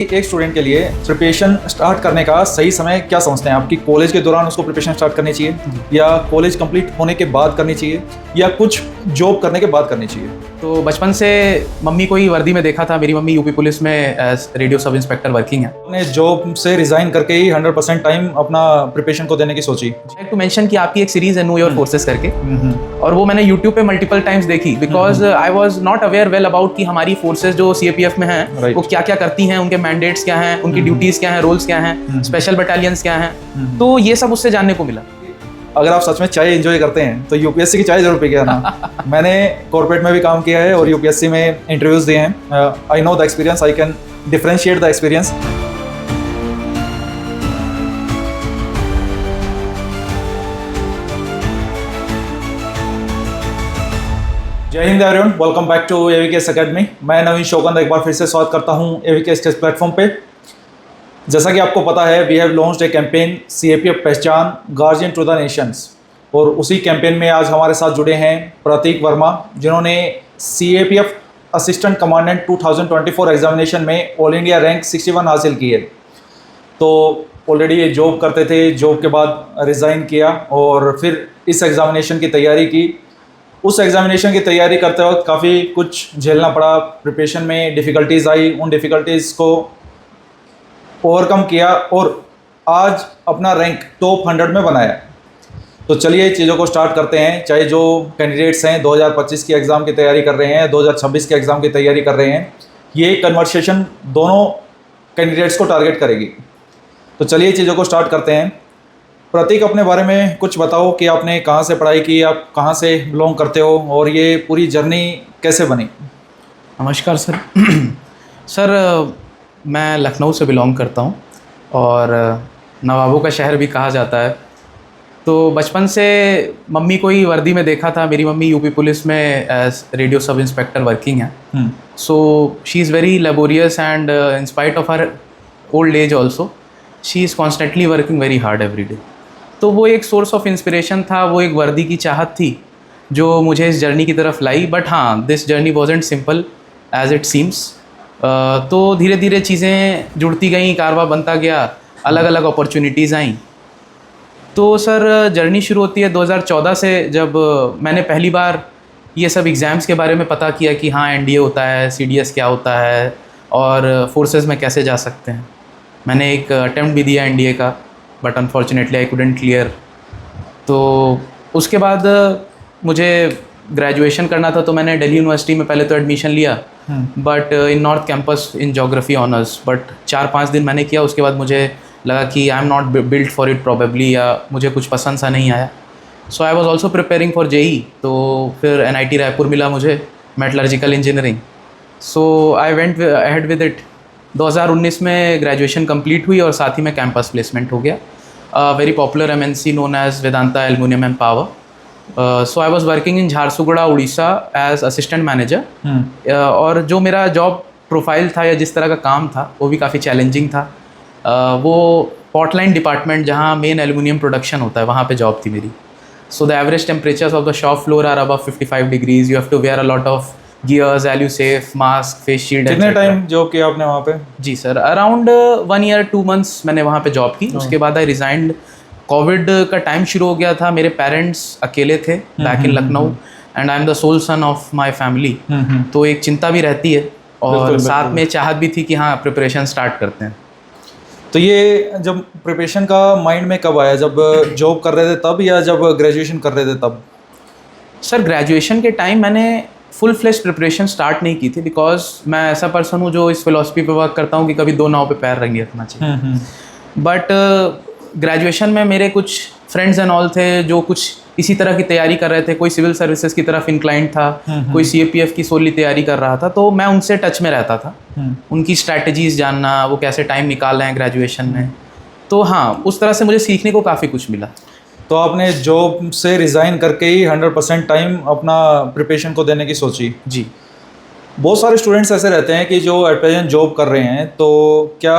एक स्टूडेंट के लिए प्रिपरेशन स्टार्ट करने का सही समय क्या समझते हैं? आपकी कॉलेज के दौरान उसको प्रिपरेशन स्टार्ट करनी चाहिए या कॉलेज कंप्लीट होने के बाद करनी चाहिए या कुछ जॉब करने के बाद करनी चाहिए? तो बचपन से मम्मी को ही वर्दी में देखा था। मेरी मम्मी यूपी पुलिस में as radio sub inspector working है। अपने जॉब से रिजाइन करके ही 100% टाइम अपना प्रिपरेशन को देने की सोची। टू मेंशन कि आपकी एक सीरीज है नो योर फोर्सेस करके, और वो मैंने यूट्यूब पे मल्टीपल टाइम्स देखी because I was not aware well about कि हमारी फोर्सेस जो सीएपीएफ में हैं वो क्या क्या करती हैं, उनके मैंडेट्स क्या हैं, उनकी ड्यूटीज क्या हैं, रोल्स क्या हैं, स्पेशल बटालियंस क्या हैं। तो ये सब उससे जानने को मिला। अगर आप सच में चाय एंजॉय करते हैं तो यूपीएससी की चाय जरूर पी के आना। मैंने कॉर्पोरेट में भी काम किया है और यूपीएससी में इंटरव्यूज दिए हैं। I know the experience, I can differentiate the experience. Jai Hind everyone, welcome back to AVKS academy. मैं नवीन शौकंद एक बार फिर से स्वागत करता हूं एवीकेएस के प्लेटफॉर्म पे। जैसा कि आपको पता है, we have launched a campaign सीएपीएफ पहचान गार्जियन टू द नेशंस, और उसी कैंपेन में आज हमारे साथ जुड़े हैं प्रतीक वर्मा, जिन्होंने सीएपीएफ असिस्टेंट कमांडेंट 2024 एग्जामिनेशन में ऑल इंडिया रैंक 61 हासिल की है। तो ऑलरेडी ये जॉब करते थे, जॉब के बाद रिज़ाइन किया और फिर इस एग्ज़ामिनेशन की तैयारी की। उस एग्ज़ामिनेशन की तैयारी करते वक्त काफ़ी कुछ झेलना पड़ा, प्रिपरेशन में डिफ़िकल्टीज़ आई, उन डिफ़िकल्टीज़ को ओवरकम किया और आज अपना रैंक टॉप 100 में बनाया। तो चलिए चीज़ों को स्टार्ट करते हैं। चाहे जो कैंडिडेट्स हैं 2025 की एग्ज़ाम की तैयारी कर रहे हैं, 2026 के एग्ज़ाम की तैयारी कर रहे हैं, ये कन्वर्सेशन दोनों कैंडिडेट्स को टारगेट करेगी। तो चलिए चीज़ों को स्टार्ट करते हैं। प्रतीक, अपने बारे में कुछ बताओ कि आपने कहाँ से पढ़ाई की, आप कहाँ से बिलोंग करते हो और ये पूरी जर्नी कैसे बनी? नमस्कार सर। सर, मैं लखनऊ से बिलोंग करता हूँ और नवाबों का शहर भी कहा जाता है। तो बचपन से मम्मी को ही वर्दी में देखा था। मेरी मम्मी यूपी पुलिस में as radio sub inspector working है। So she is very laborious and in spite of her old age also she is constantly working very hard every day. तो वो एक सोर्स ऑफ इंस्पिरेशन था, वो एक वर्दी की चाहत थी जो मुझे इस जर्नी की तरफ लाई। बट हाँ, this journey wasn't simple as it seems. तो धीरे धीरे चीज़ें जुड़ती गईं, कारवा बनता गया, अलग अलग अपॉर्चुनिटीज़ आईं। तो सर, जर्नी शुरू होती है 2014 से, जब मैंने पहली बार ये सब एग्ज़ाम्स के बारे में पता किया कि हाँ एनडीए होता है, सीडीएस क्या होता है और फोर्सेस में कैसे जा सकते हैं। मैंने एक अटेम्प्ट भी दिया एनडीए का, but unfortunately I couldn't clear. तो उसके बाद मुझे ग्रेजुएशन करना था, तो मैंने दिल्ली यूनिवर्सिटी में पहले तो एडमिशन लिया, but in North campus in geography honours. But 4-5 दिन मैंने किया, उसके बाद मुझे लगा कि I am not built for it probably, या मुझे कुछ पसंद सा नहीं आया। So I was also preparing for JEE. तो फिर एनआईटी रायपुर मिला मुझे, metallurgical engineering. So I went ahead with it. 2019 में ग्रेजुएशन कंप्लीट हुई और साथ ही में कैंपस प्लेसमेंट हो गया। Very popular MNC known as Vedanta aluminium and power. So I was working in Jharsuguda Orissa as assistant manager. और जो मेरा जॉब प्रोफाइल था या जिस तरह का काम था वो भी काफ़ी चैलेंजिंग था। वो पॉटलाइन डिपार्टमेंट, जहाँ मेन एल्युमिनियम प्रोडक्शन होता है, वहाँ पे जॉब थी मेरी। So the average temperatures of the shop floor are above 55 degrees. You have to wear a lot of gears, एल्यूसेफ, मास्क, फेस शील्ड। कितने टाइम जॉब किया आपने वहाँ पे? जी सर, अराउंड 1 ईयर 2 मंथ्स मैंने वहाँ पे जॉब की। उसके बाद आई रिजाइंड। कोविड का टाइम शुरू हो गया था, मेरे पेरेंट्स अकेले थे back in Lucknow and I am the sole son of my family. तो एक चिंता भी रहती है और साथ में चाहत भी थी कि हाँ प्रिपरेशन स्टार्ट करते हैं। तो ये जब प्रिपरेशन का माइंड में कब आया? जब जॉब कर रहे थे तब या जब ग्रेजुएशन कर रहे थे तब? सर, ग्रेजुएशन के टाइम मैंने फुल फ्लेश प्रिपरेशन स्टार्ट नहीं की थी, बिकॉज मैं ऐसा पर्सन हूँ जो इस फिलॉसफी पे वर्क करता हूँ कि कभी दो नाव पे पैर नहीं रखना चाहिए। बट ग्रेजुएशन में मेरे कुछ फ्रेंड्स एंड ऑल थे जो कुछ इसी तरह की तैयारी कर रहे थे। कोई सिविल सर्विसेज की तरफ इंक्लाइंड था, कोई सीएपीएफ की सोली तैयारी कर रहा था। तो मैं उनसे टच में रहता था, उनकी स्ट्रैटेजीज जानना, वो कैसे टाइम निकाल रहे हैं ग्रेजुएशन में। तो हाँ, उस तरह से मुझे सीखने को काफ़ी कुछ मिला। तो आपने जॉब से रिज़ाइन करके ही 100% टाइम अपना प्रिपरेशन को देने की सोची? जी। बहुत सारे स्टूडेंट्स ऐसे रहते हैं कि जो एट प्रेजेंट जॉब कर रहे हैं, तो क्या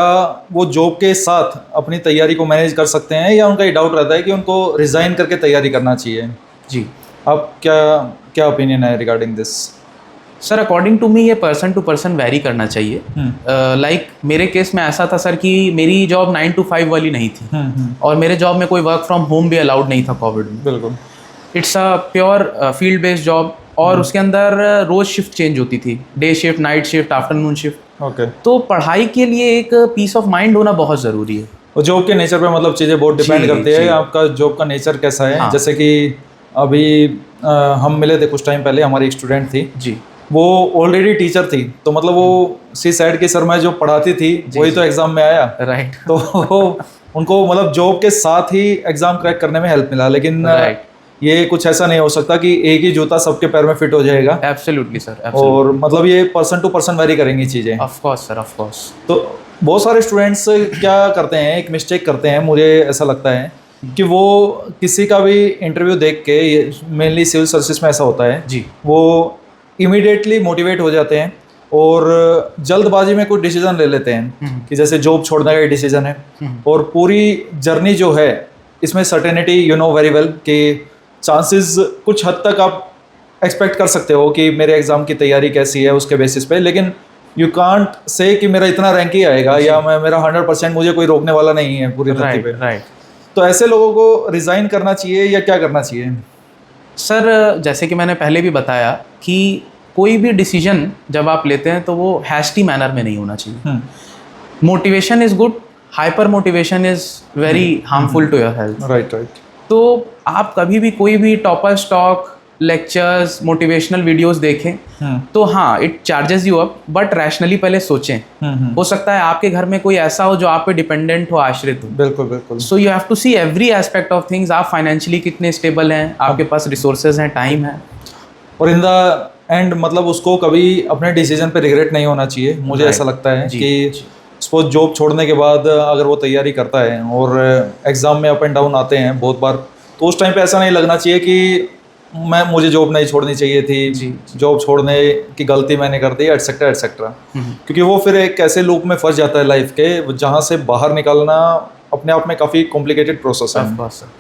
वो जॉब के साथ अपनी तैयारी को मैनेज कर सकते हैं या उनका ये डाउट रहता है कि उनको रिज़ाइन करके तैयारी करना चाहिए? जी। आप क्या ओपिनियन है regarding this? Sir according to me ये पर्सन टू पर्सन वेरी करना चाहिए। लाइक मेरे केस में ऐसा था सर कि मेरी जॉब 9 to 5 वाली नहीं थी, और मेरे जॉब में कोई वर्क फ्रॉम होम भी अलाउड नहीं था कोविड में। बिल्कुल। It's a pure field based job, और उसके अंदर रोज शिफ्ट चेंज होती थी, day shift, night shift, afternoon shift. Okay. तो पढ़ाई के लिए एक पीस ऑफ माइंड होना बहुत ज़रूरी है। और जॉब के नेचर पे मतलब चीज़ें बहुत डिपेंड जी, करती है, जी। आपका जॉब का नेचर कैसा है। हाँ। जैसे कि अभी हम मिले थे कुछ टाइम पहले, हमारी एक स्टूडेंट थी, जी वो ऑलरेडी टीचर थी, तो मतलब वो सी साइड की सर मैं जो पढ़ाती थी वही तो एग्ज़ाम में आया, राइट। तो उनको मतलब जॉब के साथ ही एग्ज़ाम क्रैक करने में हेल्प मिला। लेकिन राइट। ये कुछ ऐसा नहीं हो सकता कि एक ही जूता सबके पैर में फिट हो जाएगा, एब्सोल्युटली सर, और मतलब ये पर्सन टू पर्सन वेरी करेंगी चीज़ें। Of course sir, of course. तो बहुत सारे स्टूडेंट्स क्या करते हैं, एक मिस्टेक करते हैं, मुझे ऐसा लगता है कि वो किसी का भी इंटरव्यू देख के, मेनली सिविल सर्विसेज में ऐसा होता है, जी। वो इमीडिएटली मोटिवेट हो जाते हैं और जल्दबाजी में कुछ डिसीजन ले लेते हैं कि जैसे जॉब छोड़ने का ही डिसीजन है, और पूरी जर्नी जो है इसमें certainty you know very well कि चांसेस कुछ हद तक आप एक्सपेक्ट कर सकते हो कि मेरे एग्ज़ाम की तैयारी कैसी है उसके बेसिस पे, लेकिन यू कांट से कि मेरा इतना रैंक ही आएगा या मेरा 100% मुझे कोई रोकने वाला नहीं है पूरी धरती पे। राइट। तो ऐसे लोगों को रिज़ाइन करना चाहिए या क्या करना चाहिए? सर जैसे कि मैंने पहले भी बताया कि कोई भी डिसीजन जब आप लेते हैं तो वो हैस्टी मैनर में नहीं होना चाहिए। Motivation is good, hyper motivation is very harmful to your health. Right right. तो आप कभी भी कोई भी topper stock, lectures, motivational videos देखें तो हाँ, it charges you up, but rationally पहले सोचें। हो सकता है आपके घर में कोई ऐसा हो जो आप पे डिपेंडेंट हो, आश्रित हो। बिल्कुल बिल्कुल। So you have to see every aspect of things. आप फाइनेंशियली कितने स्टेबल हैं, आपके पास रिसोर्सेज हैं, टाइम है, और इन द एंड मतलब उसको कभी अपने डिसीजन पे रिग्रेट नहीं होना चाहिए। मुझे ऐसा लगता है कि सपोज जॉब छोड़ने के बाद अगर वो तैयारी करता है और एग्ज़ाम में अप एंड डाउन आते हैं बहुत बार, तो उस टाइम पे ऐसा नहीं लगना चाहिए कि मुझे जॉब नहीं छोड़नी चाहिए थी, जॉब छोड़ने की गलती मैंने कर दी, एटसेट्रा एटसेट्रा। क्योंकि वो फिर एक ऐसे लूप में फंस जाता है लाइफ के, जहाँ से बाहर निकलना अपने आप में काफ़ी कॉम्प्लिकेटेड प्रोसेस है।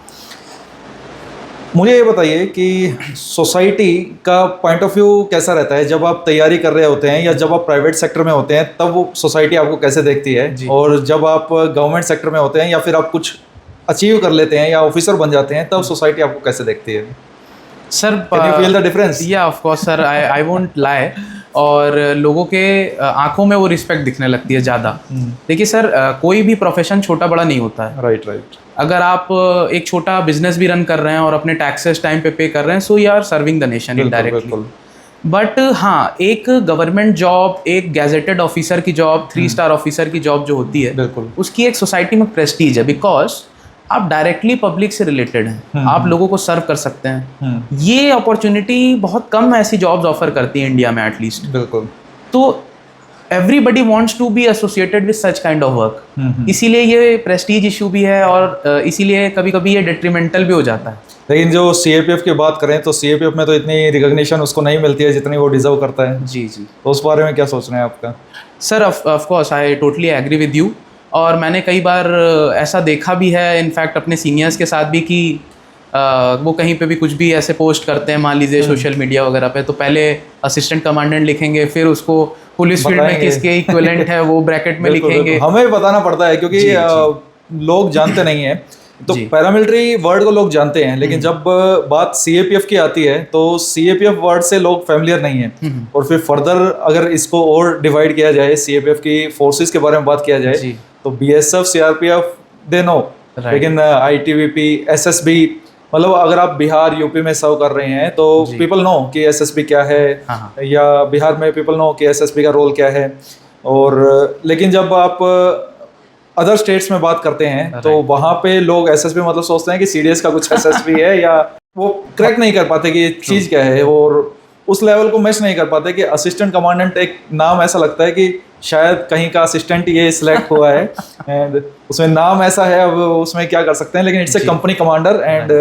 मुझे ये बताइए कि सोसाइटी का पॉइंट ऑफ व्यू कैसा रहता है जब आप तैयारी कर रहे होते हैं या जब आप प्राइवेट सेक्टर में होते हैं, तब वो सोसाइटी आपको कैसे देखती है, और जब आप गवर्नमेंट सेक्टर में होते हैं या फिर आप कुछ अचीव कर लेते हैं या ऑफिसर बन जाते हैं, तब सोसाइटी आपको कैसे देखती है? Sir can you feel the difference? Yeah of course sir, I won't lie, और लोगों के आंखों में वो रिस्पेक्ट दिखने लगती है ज़्यादा। देखिए सर, कोई भी प्रोफेशन छोटा बड़ा नहीं होता है। Right right. अगर आप एक छोटा बिजनेस भी रन कर रहे हैं और अपने टैक्सेस टाइम पे कर रहे हैं, so you are serving the nation indirectly. But हाँ, एक गवर्नमेंट जॉब, एक गैजेटेड ऑफिसर की जॉब, 3 स्टार ऑफिसर की जॉब जो होती है, उसकी एक सोसाइटी में प्रेस्टीज है, बिकॉज आप डायरेक्टली पब्लिक से रिलेटेड हैं, आप लोगों को सर्व कर सकते हैं। ये अपॉर्चुनिटी बहुत कम ऐसी जॉब्स ऑफर करती है इंडिया में एटलीस्ट। बिल्कुल। तो everybody wants to be associated with such kind of work, इसीलिए ये प्रेस्टीज इशू भी है, और इसीलिए कभी कभी ये डिट्रीमेंटल भी हो जाता है। लेकिन जो CAPF की बात करें तो CAPF में तो इतनी रिकॉग्निशन उसको नहीं मिलती है जितनी वो डिजर्व करता है। जी जी। तो उस बारे में क्या सोच रहे हैं आपका? Sir of course I totally agree with you, और मैंने कई बार ऐसा देखा भी है इनफैक्ट अपने सीनियर्स के साथ भी कि वो कहीं पे भी कुछ भी ऐसे पोस्ट करते हैं, मान लीजिए सोशल मीडिया वगैरह पे, तो पहले असिस्टेंट कमांडेंट लिखेंगे, फिर उसको पुलिस फील्ड में किसके इक्विवेलेंट है वो ब्रैकेट में लिखेंगे। हमें बताना पड़ता है क्योंकि लोग जानते नहीं है, तो पैरामिलिट्री वर्ड को लोग जानते हैं, लेकिन जब बात CAPF की आती है तो CAPF वर्ड से लोग फैमिलियर नहीं है। और फिर फर्दर अगर इसको और डिवाइड किया जाए, CAPF की फोर्सेस के बारे में बात किया जाए, तो BSF, CRPF दे नो, लेकिन ITBP, SSB, मतलब अगर आप बिहार यूपी में सर्व कर रहे हैं तो पीपल नो कि SSB क्या है, या बिहार में पीपल नो कि SSB का रोल क्या है। और लेकिन जब आप अदर स्टेट्स में बात करते हैं तो वहाँ पे लोग SSB मतलब सोचते हैं कि CDS का कुछ SSB है, या वो क्रैक नहीं कर पाते कि ये चीज़ क्या है, और उस लेवल को मैच नहीं कर पाते कि असिस्टेंट कमांडेंट एक नाम ऐसा लगता है कि शायद कहीं का असिस्टेंट ये सिलेक्ट हुआ है एंड उसमें नाम ऐसा है, अब उसमें क्या कर सकते हैं, लेकिन it's a company commander and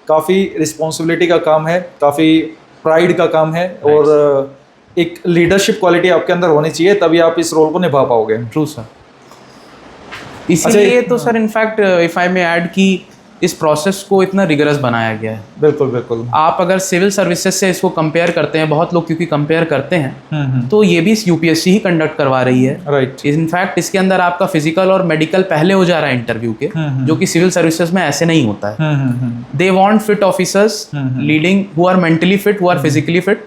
काफ़ी रिस्पॉन्सिबिलिटी का काम है, काफ़ी प्राइड का काम है, और एक लीडरशिप क्वालिटी आपके अंदर होनी चाहिए, तभी आप इस रोल को निभा पाओगे। True sir. इसीलिए तो sir in fact if I may add कि इस प्रोसेस को इतना रिगरस बनाया गया है। बिल्कुल बिल्कुल। आप अगर सिविल सर्विसेज से इसको कंपेयर करते हैं, बहुत लोग क्योंकि कंपेयर करते हैं, तो ये भी यूपीएससी ही कंडक्ट करवा रही है। राइट। इनफैक्ट इसके अंदर आपका फिजिकल और मेडिकल पहले हो जा रहा है इंटरव्यू के, जो कि सिविल सर्विसेज में ऐसे नहीं होता है। They want fit officers leading who are mentally fit, who are physically fit,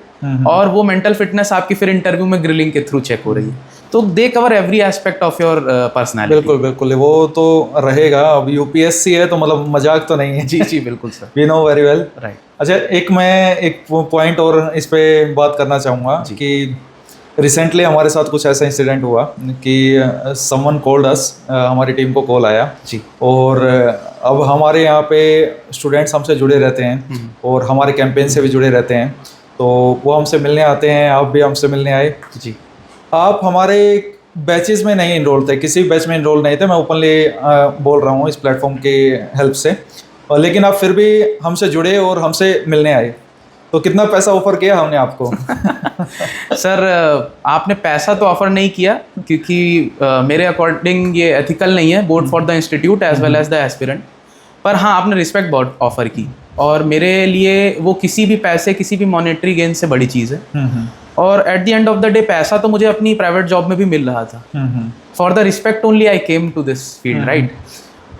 और वो मेंटल फिटनेस आपकी फिर इंटरव्यू में ग्रिलिंग के थ्रू चेक हो रही है। तो they cover every aspect of your personality. बिल्कुल बिल्कुल, वो तो रहेगा। अब यूपीएससी है तो मतलब मजाक तो नहीं है। जी जी बिल्कुल sir, we know very well. Right. अच्छा, मैं एक पॉइंट और इस पे बात करना चाहूँगा कि रिसेंटली हमारे साथ कुछ ऐसा इंसिडेंट हुआ कि समवन कॉल्ड अस, हमारी टीम को कॉल आया जी। और अब हमारे यहाँ पे स्टूडेंट्स हमसे जुड़े रहते हैं और हमारे कैंपेन से भी जुड़े रहते हैं, तो वो हमसे मिलने आते हैं। आप भी हमसे मिलने आए जी। आप हमारे बैचेस में नहीं इनरोल थे, किसी बैच में इनरोल नहीं थे। मैं ओपनली बोल रहा हूँ इस प्लेटफॉर्म के हेल्प से, और लेकिन आप फिर भी हमसे जुड़े और हमसे मिलने आए। तो कितना पैसा ऑफर किया हमने आपको? सर आपने पैसा तो ऑफर नहीं किया, क्योंकि मेरे अकॉर्डिंग ये एथिकल नहीं है, both for the institute as well as the aspirant. पर हाँ, आपने रिस्पेक्ट बहुत ऑफर की, और मेरे लिए वो किसी भी पैसे, किसी भी मॉनेटरी गेन से बड़ी चीज़ है। और at the end of the day पैसा तो मुझे अपनी प्राइवेट जॉब में भी मिल रहा था। For the respect only I came to this field, right.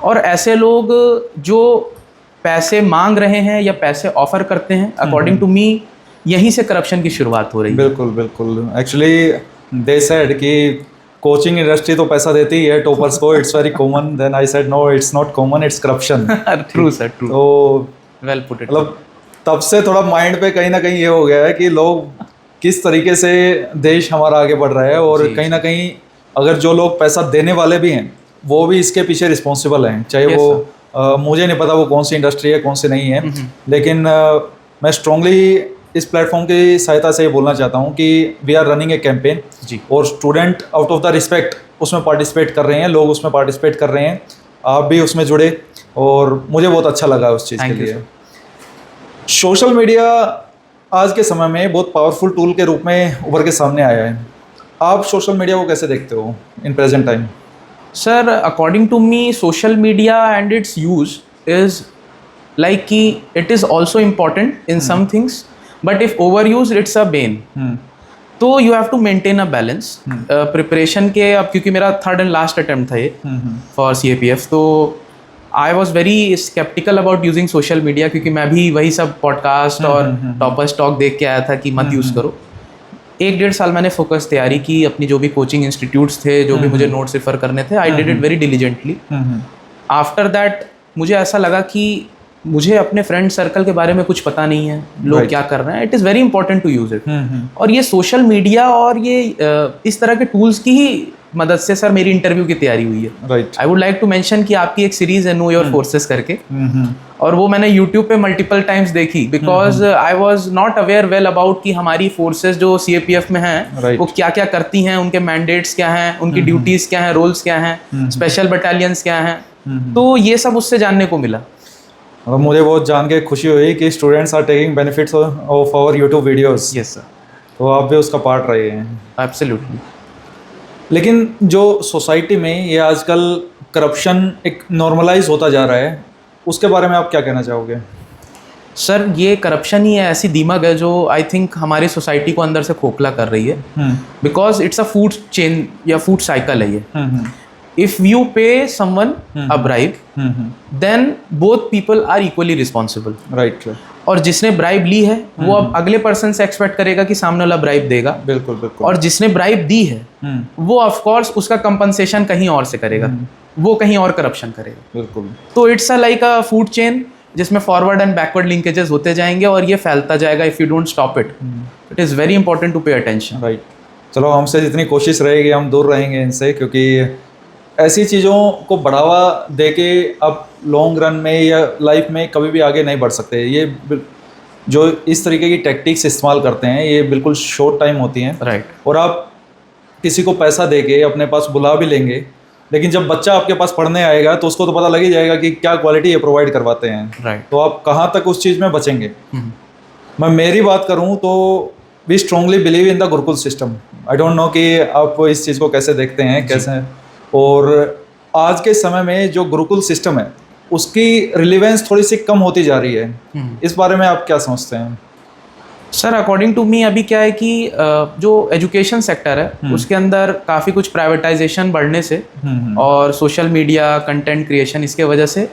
और ऐसे लोग जो पैसे मांग रहे हैं या पैसे ऑफर करते हैं, अकॉर्डिंग टू मी यहीं से करप्शन की शुरुआत हो रही है। बिल्कुल बिल्कुल। एक्चुअली दे सेड कि कोचिंग इंडस्ट्री तो पैसा देती ही है टॉपर्स को, it's very common. Then I said no, it's not common, it's corruption. True sir, true. तो वेल पुट इट। मतलब तब से थोड़ा माइंड पे कहीं ना कहीं ये हो गया है कि लोग किस तरीके से देश हमारा आगे बढ़ रहा है, और कहीं ना कहीं अगर जो लोग पैसा देने वाले भी हैं वो भी इसके पीछे रिस्पॉन्सिबल हैं। चाहे वो मुझे नहीं पता वो कौन सी इंडस्ट्री है, कौन सी नहीं है, लेकिन मैं स्ट्रांगली इस प्लेटफॉर्म की सहायता से ये बोलना चाहता हूँ कि we are running a campaign जी, और student out of the respect उसमें पार्टिसिपेट कर रहे हैं, लोग उसमें पार्टिसिपेट कर रहे हैं। आप भी उसमें जुड़े और मुझे बहुत अच्छा लगा उस चीज़ के लिए। सोशल मीडिया आज के समय में बहुत पावरफुल टूल के रूप में उभर के सामने आया है। आप सोशल मीडिया को कैसे देखते हो in present time? Sir according to me social media and its use is like कि it is also important in some things, but if over use it's a bane. तो you have to maintain a balance. Preparation के, अब क्योंकि मेरा third and last attempt था ये for CAPF, तो I was very sceptical about using social media, क्योंकि मैं भी वही सब पॉडकास्ट और टॉपर्स टॉक देख के आया था कि मत यूज़ करो। 1-1.5 साल मैंने फोकस तैयारी की, अपनी जो भी कोचिंग इंस्टीट्यूट्स थे, जो भी मुझे नोट्स रेफर करने थे, I did it very diligently. After that मुझे ऐसा लगा कि मुझे अपने फ्रेंड सर्कल के बारे में कुछ पता नहीं है, लोग क्या कर रहे हैं। It is very important to use it. और ये सोशल मीडिया और ये इस तरह के टूल्स की ही मदद से सर मेरी इंटरव्यू की तैयारी हुई है। Right. I would like to mention कि आपकी एक सीरीज है नो योर फोर्सेस करके, और वो मैंने यूट्यूब पे मल्टीपल टाइम्स देखी, because I was not aware well about कि हमारी फोर्सेस जो CAPF में हैं वो क्या क्या करती हैं, उनके मैंडेट्स क्या हैं, उनकी ड्यूटीज क्या हैं, रोल्स क्या हैं, स्पेशल बटालियंस क्या हैं। तो ये सब उससे जानने को मिला। और मुझे बहुत जान के खुशी हुई कि students are taking benefits of our YouTube videos. Yes sir, तो आप भी उसका पार्ट रहे हैं। एब्सोल्युटली। लेकिन जो सोसाइटी में ये आजकल करप्शन एक नॉर्मलाइज होता जा रहा है, उसके बारे में आप क्या कहना चाहोगे? सर ये करप्शन ही है, ऐसी दीमक है जो आई थिंक हमारी सोसाइटी को अंदर से खोखला कर रही है, because it's a food chain या फूड साइकिल है ये। If you pay someone a bribe, then both people are equally responsible. Right. और जिसने ब्राइब ली है वो अब अगले पर्सन से एक्सपेक्ट करेगा कि सामने वाला ब्राइब देगा। बिल्कुल बिल्कुल। और जिसने ब्राइब दी है वो ऑफ कोर्स उसका कंपनसेशन कहीं और से करेगा, वो कहीं और करप्शन करेगा। बिल्कुल। तो it's a like a food chain जिसमें फॉरवर्ड एंड बैकवर्ड लिंकेजेस होते जाएंगे और ये फैलता जाएगा if you don't stop it. It is very important to pay attention. Right. चलो, हमसे जितनी कोशिश रहेगी हम दूर रहेंगे इनसे, क्योंकि ऐसी चीज़ों को बढ़ावा दे के आप लॉन्ग रन में या लाइफ में कभी भी आगे नहीं बढ़ सकते। ये जो इस तरीके की टैक्टिक्स इस्तेमाल करते हैं ये बिल्कुल शॉर्ट टाइम होती हैं। राइट। और आप किसी को पैसा दे के अपने पास बुला भी लेंगे, लेकिन जब बच्चा आपके पास पढ़ने आएगा तो उसको तो पता लग ही जाएगा कि क्या क्वालिटी ये प्रोवाइड करवाते हैं। राइट। तो आप कहाँ तक उस चीज़ में बचेंगे? मैं मेरी बात करूँ तो we strongly believe in the gurukul system. I don't know कि आप इस चीज़ को कैसे देखते हैं, कैसे। और आज के समय में जो गुरुकुल सिस्टम है उसकी रिलेवेंस थोड़ी सी कम होती जा रही है। इस बारे में आप क्या समझते हैं? सर अकॉर्डिंग टू मी अभी क्या है कि जो एजुकेशन सेक्टर है उसके अंदर काफ़ी कुछ प्राइवेटाइजेशन बढ़ने से और सोशल मीडिया कंटेंट क्रिएशन इसके वजह से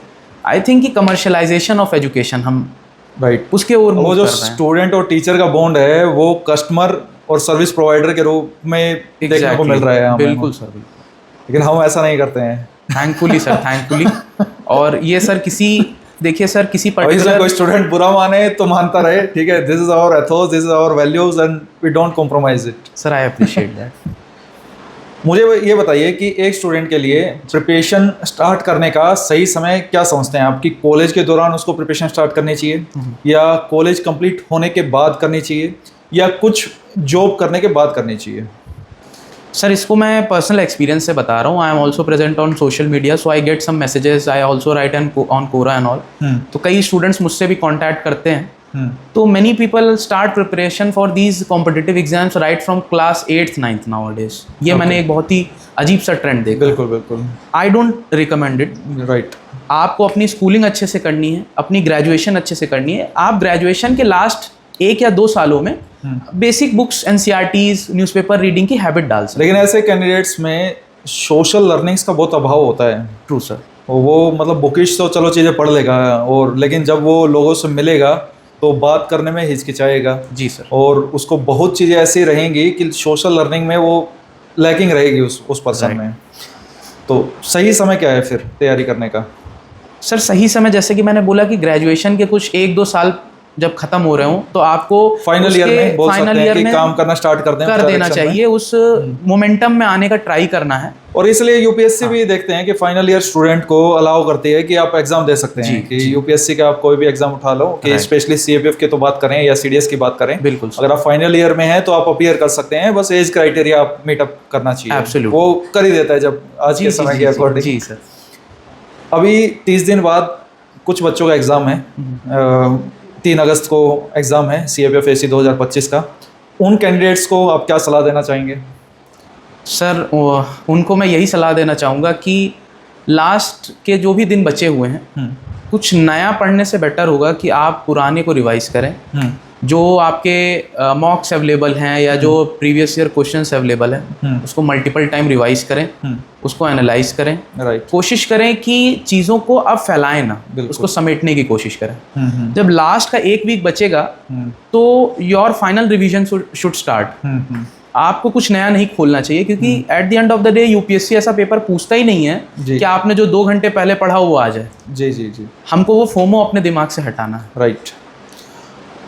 आई थिंक कि कमर्शलाइजेशन ऑफ एजुकेशन हम राइट उसके ओर वो मूव जो कर रहे हैं। स्टूडेंट और टीचर का बॉन्ड है वो कस्टमर और सर्विस प्रोवाइडर के रूप में देखने को मिल रहा है हमें। बिल्कुल सर, बिल्कुल। लेकिन हम ऐसा नहीं करते हैं। Thankfully sir, thankfully. और ये सर देखिए सर किसी और इसमें पर्टिकुलर कोई स्टूडेंट बुरा माने तो मानता रहे, ठीक है, this is our ethos, this is our values and we don't compromise it. Sir I appreciate that. मुझे ये बताइए कि एक स्टूडेंट के लिए प्रिपरेशन स्टार्ट करने का सही समय क्या समझते हैं आप? कि कॉलेज के दौरान उसको प्रिपरेशन स्टार्ट करनी चाहिए या कॉलेज कंप्लीट होने के बाद करनी चाहिए या कुछ जॉब करने के बाद करनी चाहिए? सर इसको मैं पर्सनल एक्सपीरियंस से बता रहा हूँ। I am also present on social media, so I get some messages, I also write on Quora and all. तो कई स्टूडेंट्स मुझसे भी कॉन्टैक्ट करते हैं। तो many people start preparation for these competitive exams right from class 8th 9th nowadays. ये मैंने एक बहुत ही अजीब सा ट्रेंड देखा। बिल्कुल बिल्कुल। I don't recommend it. Right. आपको अपनी स्कूलिंग अच्छे से करनी है, अपनी ग्रेजुएशन अच्छे से करनी है। आप ग्रेजुएशन के लास्ट 1 या 2 सालों में basic books, NCERTs, newspaper reading की हैबिट डाल सकते। लेकिन ऐसे कैंडिडेट्स में सोशल लर्निंग्स का बहुत अभाव होता है। True sir. वो मतलब बुकिश तो चलो चीज़ें पढ़ लेगा और लेकिन जब वो लोगों से मिलेगा तो बात करने में हिचकिचाएगा। जी सर। और उसको बहुत चीज़ें ऐसी रहेंगी कि सोशल लर्निंग में वो लैकिंग रहेगी उस पर्सन में। तो सही समय क्या है फिर तैयारी करने का? सर सही समय जैसे कि मैंने बोला कि ग्रेजुएशन के कुछ 1-2 साल जब खत्म हो रहे हों तो आपको फाइनल ईयर में बोल सकते हैं कि काम करना स्टार्ट कर देना चाहिए। उस मोमेंटम में आने का ट्राई करना है। और इसलिए यूपीएससी भी देखते हैं कि फाइनल ईयर स्टूडेंट को अलाउ करती है कि आप एग्जाम दे सकते हैं। कि यूपीएससी का आप कोई भी एग्जाम उठा लो, कि स्पेशली सीएपीएफ की तो बात करें या सीडीएस की बात करें, बिल्कुल अगर आप फाइनल ईयर में हैं तो आप अपीयर कर सकते हैं। बस एज क्राइटेरिया आप मीटअप करना चाहिए। Absolutely. वो कर ही देता है जब आज के समय के अकॉर्डिंग। जी सर। अभी 30 दिन बाद कुछ बच्चों का एग्जाम है। 3 अगस्त को एग्ज़ाम है सीएपीएफ एसी 2025 का। उन कैंडिडेट्स को आप क्या सलाह देना चाहेंगे? सर उनको मैं यही सलाह देना चाहूँगा कि लास्ट के जो भी दिन बचे हुए हैं कुछ नया पढ़ने से बेटर होगा कि आप पुराने को रिवाइज करें। जो आपके मॉक्स अवेलेबल हैं या जो प्रीवियस ईयर क्वेश्चंस अवेलेबल हैं उसको मल्टीपल टाइम रिवाइज करें, उसको एनालाइज करें। कोशिश करें कि चीज़ों को अब फैलाएं ना, उसको समेटने की कोशिश करें। जब लास्ट का 1 वीक बचेगा तो your final revision should start. आपको कुछ नया नहीं खोलना चाहिए क्योंकि at the end of the day UPSC ऐसा पेपर पूछता ही नहीं है कि आपने जो 2 घंटे पहले पढ़ा वो आ जाए। जी जी जी। हमको वो फोमो अपने दिमाग से हटाना है। राइट।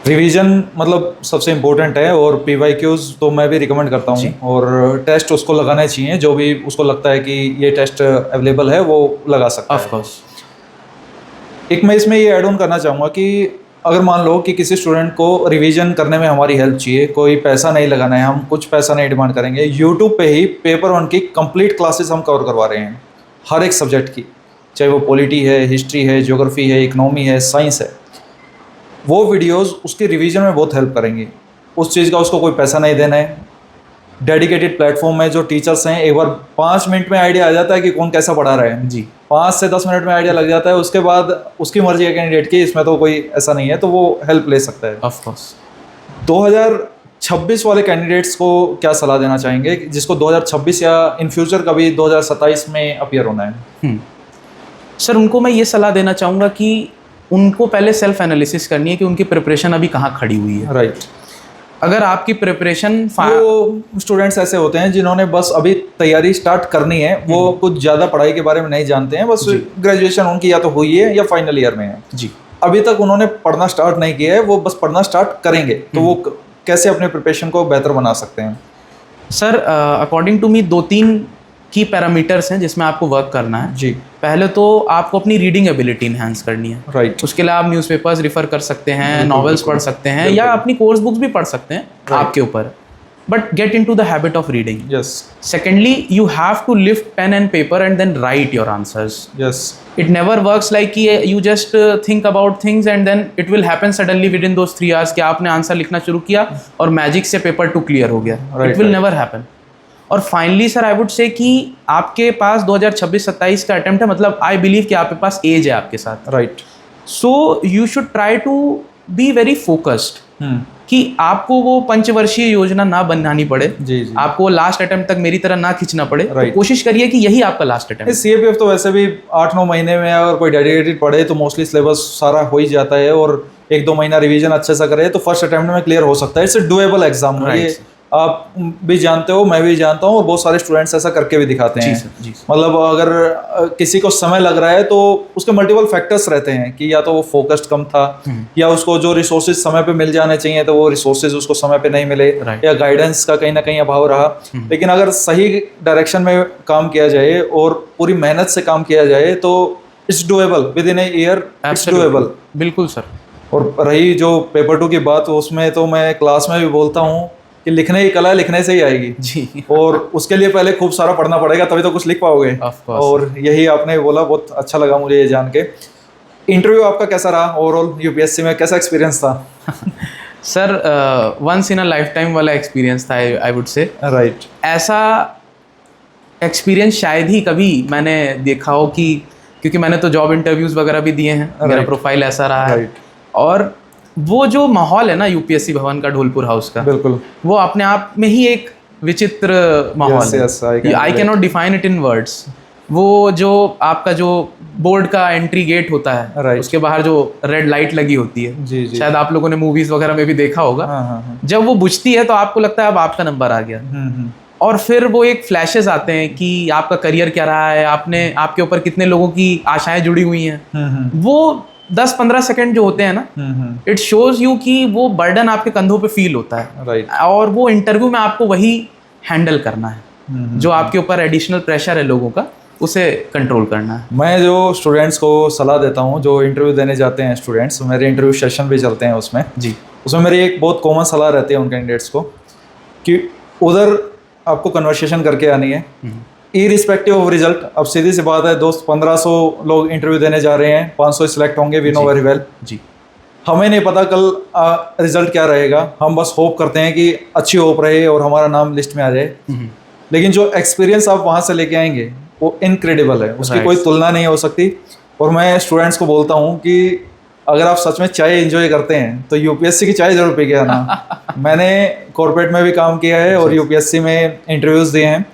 रिवीजन मतलब सबसे इम्पोर्टेंट है और पीवाईक्यूज तो मैं भी रिकमेंड करता हूँ और टेस्ट उसको लगाने चाहिए। जो भी उसको लगता है कि ये टेस्ट अवेलेबल है वो लगा सकता है। Of course. एक मैं इसमें ये ऐड ऑन करना चाहूँगा कि अगर मान लो कि किसी स्टूडेंट को रिवीजन करने में हमारी हेल्प चाहिए, कोई पैसा नहीं लगाना है, हम कुछ पैसा नहीं डिमांड करेंगे, यूट्यूब पे ही पेपर 1 की कंप्लीट क्लासेस हम कवर करवा रहे हैं हर एक सब्जेक्ट की, चाहे वो पॉलिटी है, हिस्ट्री है, ज्योग्राफी है, इकोनॉमी है, साइंस है। वो वीडियोस उसके रिवीजन में बहुत हेल्प करेंगी। उस चीज़ का उसको कोई पैसा नहीं देना है। डेडिकेटेड प्लेटफॉर्म है, जो टीचर्स हैं एक बार 5 मिनट में आइडिया आ जाता है कि कौन कैसा पढ़ा रहा है। जी 5 से 10 मिनट में आइडिया लग जाता है। उसके बाद उसकी मर्जी है कैंडिडेट की, इसमें तो कोई ऐसा नहीं है, तो वो हेल्प ले सकता है। Of course. 2026 वाले कैंडिडेट्स को क्या सलाह देना चाहेंगे जिसको 2026 या इन फ्यूचर कभी 2027 में अपीयर होना है? सर उनको मैं ये सलाह देना चाहूँगा कि उनको पहले सेल्फ एनालिसिस करनी है कि उनकी प्रिपरेशन अभी कहाँ खड़ी हुई है। राइट। अगर आपकी प्रिपरेशन वो स्टूडेंट्स ऐसे होते हैं जिन्होंने बस अभी तैयारी स्टार्ट करनी है, वो कुछ ज़्यादा पढ़ाई के बारे में नहीं जानते हैं, बस ग्रेजुएशन उनकी या तो हुई है या फाइनल ईयर में है जी, अभी तक उन्होंने पढ़ना स्टार्ट नहीं किया है, वो बस पढ़ना स्टार्ट करेंगे, तो वो कैसे अपने प्रिपरेशन को बेहतर बना सकते हैं? सर अकॉर्डिंग टू मी 2-3 की पैरामीटर्स हैं जिसमें आपको वर्क करना है। जी। पहले तो आपको अपनी रीडिंग एबिलिटी इन्हांस करनी है। राइट। उसके लिए आप न्यूज़पेपर्स रिफर कर सकते हैं, नॉवेल्स पढ़ सकते हैं या अपनी कोर्स बुक्स भी पढ़ सकते हैं, आपके ऊपर। But get into the habit of reading. Yes. Secondly, you have to lift pen and paper and then write your answers. Yes. It never works like कि you just think about things and then it will happen suddenly within those 3 hours कि आपने answer लिखना शुरू किया और magic से paper 2 clear हो गया। It will never happen. और फाइनली सर आई वुड से कि आपके पास 2026-27 का अटेम्प्ट है, मतलब आई बिलीव कि आपके पास एज है आपके साथ, right. So you should try to be very focused कि आपको वो पंचवर्षीय योजना ना बनानी पड़े, जी जी। आपको लास्ट अटेम्प्ट तक मेरी तरह ना खींचना पड़े। तो Right. कोशिश करिए कि यही आपका लास्ट अटेम्प्ट। सीएपीएफ तो वैसे भी 8-9 महीने में अगर कोई डेडिकेटेड पढ़े तो मोस्टली सिलेबस सारा हो ही जाता है, और 1-2 महीना रिवीजन अच्छे से करे तो फर्स्ट अटेम्प्ट में क्लियर हो सकता है। It's doable exam. Right, ये sir. आप भी जानते हो, मैं भी जानता हूँ, और बहुत सारे स्टूडेंट्स ऐसा करके भी दिखाते जी हैं। सर, जी सर। मतलब अगर किसी को समय लग रहा है तो उसके मल्टीपल फैक्टर्स रहते हैं कि या तो वो फोकस्ड कम था, या उसको जो रिसोर्सेज समय पे मिल जाने चाहिए तो वो रिसोर्सेज उसको समय पे नहीं मिले, Right. या गाइडेंस का कहीं ना कहीं अभाव रहा। लेकिन अगर सही डायरेक्शन में काम किया जाए और पूरी मेहनत से काम किया जाए तो it's doable, with in a year it's doable. बिल्कुल सर। और रही जो पेपर 2 की बात, उसमें तो मैं क्लास में भी बोलता हूँ कि लिखने की कला लिखने से ही आएगी जी। और उसके लिए पहले खूब सारा पढ़ना पड़ेगा, तभी तो कुछ लिख पाओगे। Of course. और यही आपने बोला, बहुत अच्छा लगा मुझे ये जान के। इंटरव्यू आपका कैसा रहा ओवरऑल? यूपीएससी में कैसा एक्सपीरियंस था? Sir once in a lifetime वाला एक्सपीरियंस था आई वुड से। राइट। ऐसा एक्सपीरियंस शायद ही कभी मैंने देखा हो कि, क्योंकि मैंने तो जॉब इंटरव्यूज वगैरह भी दिए हैं, मेरा Right. प्रोफाइल ऐसा रहा है। Right. और वो जो माहौल है ना यूपीएससी भवन का, ढोलपुर हाउस का, बिल्कुल। वो अपने आप में ही एक विचित्र माहौल Yes, yes, I can I can not define it in words. वो जो आपका जो बोर्ड का एंट्री गेट होता है, Right. उसके बाहर जो रेड लाइट लगी होती है, जी जी। शायद आप लोगों ने मूवीज वगैरह में भी देखा होगा। हाँ हाँ हाँ। जब वो बुझती है तो आपको लगता है अब आपका नंबर आ गया, और फिर वो एक फ्लैशेस आते हैं कि आपका करियर क्या रहा है, आपके ऊपर कितने लोगों की आशाएं जुड़ी हुई हैं। वो 10-15 सेकंड जो होते हैं ना, इट शोज यू कि वो बर्डन आपके कंधों पे फील होता है, राइट। और वो इंटरव्यू में आपको वही हैंडल करना है। जो आपके ऊपर एडिशनल प्रेशर है लोगों का, उसे कंट्रोल करना है। मैं जो स्टूडेंट्स को सलाह देता हूँ, जो इंटरव्यू देने जाते हैं स्टूडेंट्स, मेरे इंटरव्यू सेशन भी चलते हैं उसमें जी। उसमें मेरी एक बहुत कॉमन सलाह रहती है उन कैंडिडेट्स को कि उधर आपको कन्वर्सेशन करके आनी है, इरिस्पेक्टिव ऑफ रिजल्ट। अब सीधी सी बात है दोस्त, 1500 लोग इंटरव्यू देने जा रहे हैं, 500 सिलेक्ट होंगे, वी नो वेरी वेल। जी। हमें नहीं पता कल रिजल्ट क्या रहेगा, हम बस होप करते हैं कि अच्छी होप रहे और हमारा नाम लिस्ट में आ जाए। लेकिन जो एक्सपीरियंस आप वहाँ से लेके आएंगे वो इनक्रेडिबल है, उसकी कोई तुलना नहीं हो सकती। और मैं स्टूडेंट्स को बोलता हूँ कि अगर आप सच में चाय एंजॉय करते हैं तो यूपीएससी की चाय जरूर पी के आना। मैंने कॉर्पोरेट में भी काम किया है और यूपीएससी में इंटरव्यूज दिए हैं।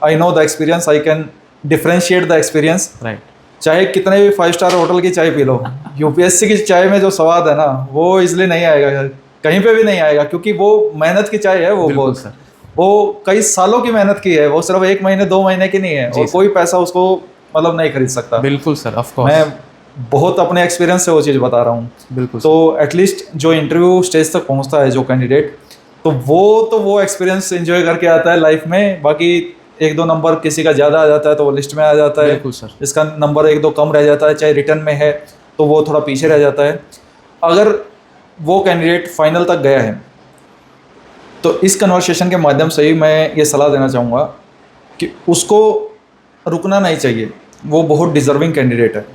I know the experience, I can differentiate the experience. Right. चाहे कितने भी 5 स्टार होटल की चाय पी लो, यूपीएससी की चाय में जो स्वाद है ना, वो इसलिए नहीं आएगा, कहीं पे भी नहीं आएगा, क्योंकि वो मेहनत की चाय है। वो बहुत वो कई सालों की मेहनत की है, वो सिर्फ 1 महीने 2 महीने की नहीं है, और कोई पैसा उसको मतलब नहीं खरीद सकता। बिल्कुल सर, ऑफ कोर्स। मैं बहुत अपने एक्सपीरियंस से वो चीज़ बता रहा हूँ। बिल्कुल। तो एटलीस्ट जो इंटरव्यू स्टेज तक पहुँचता है जो कैंडिडेट, तो वो एक्सपीरियंस एंजॉय करके आता है लाइफ में। बाकी 1-2 नंबर किसी का ज़्यादा आ जाता है तो वो लिस्ट में आ जाता है। बिल्कुल सर। इसका नंबर 1-2 कम रह जाता है, चाहे रिटर्न में है, तो वो थोड़ा पीछे रह जाता है। अगर वो कैंडिडेट फाइनल तक गया है तो इस कन्वर्सेशन के माध्यम से ही मैं ये सलाह देना चाहूँगा कि उसको रुकना नहीं चाहिए। वो बहुत डिजर्विंग कैंडिडेट है,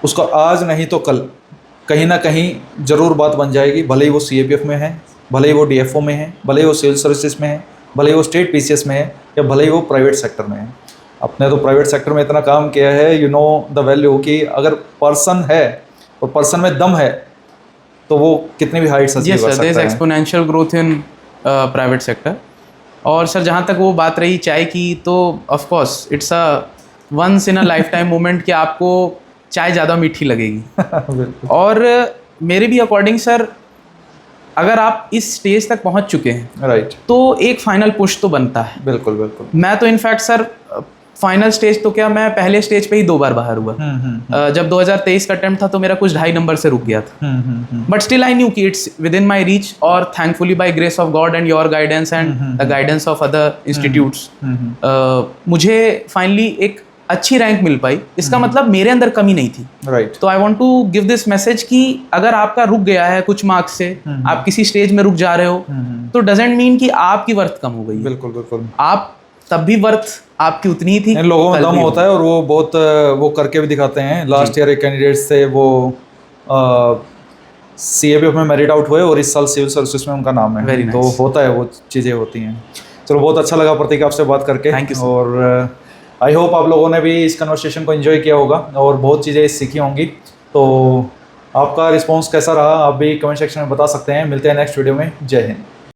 उसको आज नहीं तो कल कहीं ना कहीं ज़रूर बात बन जाएगी। भले ही वो सीएपीएफ में है, भले ही वो डीएफओ में है, भले ही वो सिविल सर्विसेज में है, भले ही वो स्टेट पीसीएस में है, या भले ही वो प्राइवेट सेक्टर में है। अपने तो प्राइवेट सेक्टर में इतना काम किया है, यू नो द वैल्यू कि अगर पर्सन है और पर्सन में दम है तो वो कितनी भी हाइट्स अचीव कर सकता है। Exponential growth in private sector. और सर जहाँ तक वो बात रही चाय की, तो of course it's a once in a lifetime moment कि आपको चाय ज़्यादा मीठी लगेगी। और मेरे भी अकॉर्डिंग सर, अगर आप इस स्टेज तक पहुंच चुके हैं, राइट, तो एक फाइनल पुश तो बनता है। बिल्कुल बिल्कुल। मैं तो इनफैक्ट सर फाइनल स्टेज तो क्या, मैं पहले स्टेज पे ही 2 बार बाहर हुआ। जब 2023 का अटेम्प्ट था तो मेरा कुछ 2.5 नंबर से रुक गया था, बट स्टिल आई न्यू कि it's within my reach. और thankfully by grace of God and your guidance and the guidance of other institutes, मुझे फाइनली एक अच्छी रैंक मिल पाई। इसका मतलब मेरे अंदर कमी नहीं थी। राइट। तो I want to give this message कि अगर आपका रुक गया है कुछ मार्क्स से, आप किसी स्टेज में रुक जा रहे हो, तो डजंट मीन कि आपकी वर्थ कम हो गई। बिल्कुल बिल्कुल। आप तब भी वर्थ आपकी उतनी ही थी। लोगों में दम होता है और वो बहुत वो करके भी दिखाते हैं। लास्ट ईयर एक कैंडिडेट से वो सीएपीएफ में मेरिट आउट हुए और इस साल सिविल सर्विसेज में उनका नाम है। तो होता है, वो चीज़ें होती हैं। चलो, बहुत अच्छा लगा प्रतीक आपसे बात करके। Thank you, sir. और आई होप आप लोगों ने भी इस कन्वर्सेशन को एंजॉय किया होगा और बहुत चीज़ें सीखी होंगी। तो आपका रिस्पॉन्स कैसा रहा आप भी कमेंट सेक्शन में बता सकते हैं। मिलते हैं नेक्स्ट वीडियो में। जय हिंद।